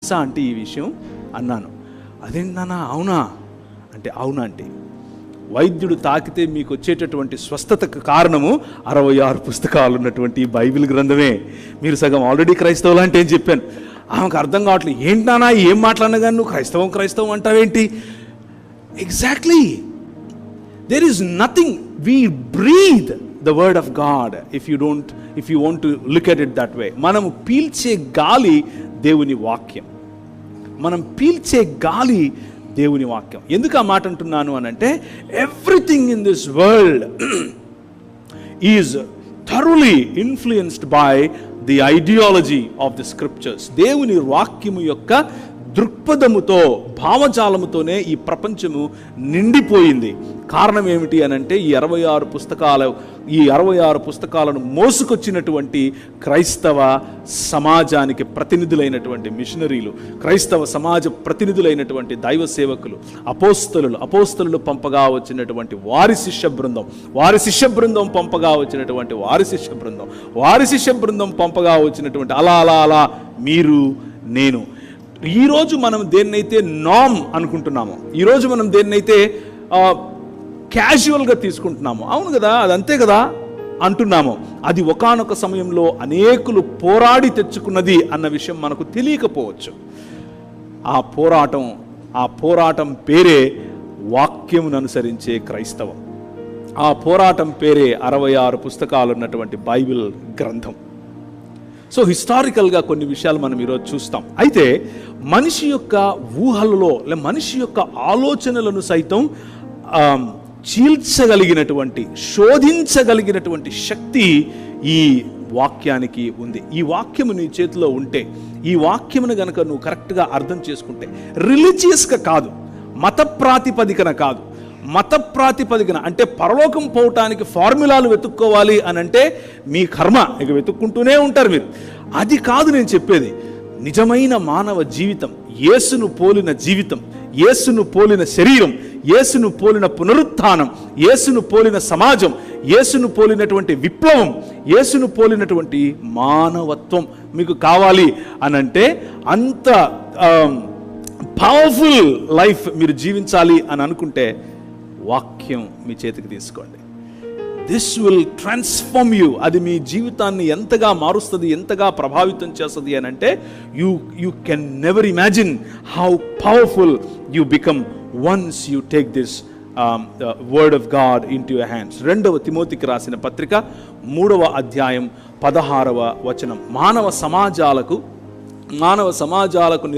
తెలుసా అంటే ఈ విషయం అన్నాను. అదేంటి నాన్న, అవునా అంటే అవునా అంటే వైద్యుడు తాకితే మీకు వచ్చేటటువంటి స్వస్థతకు కారణము 66 పుస్తకాలు ఉన్నటువంటి ఈ బైబిల్ గ్రంథమే. మీరు సగం ఆల్రెడీ క్రైస్తవులు అంటే ఏం చెప్పాను. ఆమెకు అర్థం కావట్లేదు. ఏంటి నాన్న ఏం మాట్లాడినా కానీ నువ్వు క్రైస్తవం అంటావేంటి? Exactly, there is nothing, we breathe the word of God if you want to look at it that way. మనము పీల్చే గాలి దేవుని వాక్యం. మనం పీల్చే గాలి దేవుని వాక్యం. ఎందుకు ఆ మాట అంటున్నాను అని అంటే, everything in this world is thoroughly influenced by the ideology of the scriptures. దేవుని వాక్యము యొక్క దృక్పథముతో, భావజాలముతోనే ఈ ప్రపంచము నిండిపోయింది. కారణం ఏమిటి అని అంటే ఈ 66 పుస్తకాలను మోసుకొచ్చినటువంటి క్రైస్తవ సమాజానికి ప్రతినిధులైనటువంటి మిషనరీలు, క్రైస్తవ సమాజ ప్రతినిధులైనటువంటి దైవ సేవకులు, అపోస్తలులు పంపగా వచ్చినటువంటి వారి శిష్య బృందం పంపగా వచ్చినటువంటి వారి శిష్య బృందం పంపగా వచ్చినటువంటి అలా మీరు, నేను. ఈరోజు మనం దేన్నైతే నామ్ అనుకుంటున్నామో, ఈరోజు మనం దేన్నైతే క్యాజువల్గా తీసుకుంటున్నామో, అవును కదా అదంతే కదా అంటున్నామో, అది ఒకానొక సమయంలో అనేకులు పోరాడి తెచ్చుకున్నది అన్న విషయం మనకు తెలియకపోవచ్చు. ఆ పోరాటం పేరే వాక్యమును అనుసరించే క్రైస్తవం. ఆ పోరాటం పేరే 66 పుస్తకాలు ఉన్నటువంటి బైబిల్ గ్రంథం. సో హిస్టారికల్గా కొన్ని విషయాలు మనం ఈరోజు చూస్తాం. అయితే మనిషి యొక్క ఊహలలో, మనిషి యొక్క ఆలోచనలను సైతం చీల్చగలిగినటువంటి, శోధించగలిగినటువంటి శక్తి ఈ వాక్యానికి ఉంది. ఈ వాక్యము నీ చేతిలో ఉంటే, ఈ వాక్యమును గనక నువ్వు కరెక్ట్గా అర్థం చేసుకుంటే, రిలీజియస్గా కాదు, మత ప్రాతిపదికన కాదు, మత ప్రాతిపదికన అంటే పరలోకం పోవటానికి ఫార్ములాలు వెతుక్కోవాలి అని అంటే మీ కర్మ, ఇక వెతుక్కుంటూనే ఉంటారు మీరు. అది కాదు నేను చెప్పేది. నిజమైన మానవ జీవితం, యేసును పోలిన జీవితం, యేసును పోలిన శరీరం, యేసును పోలిన పునరుత్థానం, యేసును పోలిన సమాజం, యేసును పోలినటువంటి విప్లవం, యేసును పోలినటువంటి మానవత్వం మీకు కావాలి అనంటే, అంత పవర్ఫుల్ లైఫ్ మీరు జీవించాలి అని అనుకుంటే వాక్యం మీ చేతికి తీసుకోండి. This will transform you. అది మీ జీవితాన్ని ఎంతగా మారుస్తుంది, ఎంతగా ప్రభావితం చేస్తుంది అని అంటే you can never imagine how powerful you become once you take this word of God in to your hands. 2వ తిమోతికి రాసిన పత్రిక 3వ అధ్యాయం 16వ వచనం. మానవ సమాజాలకు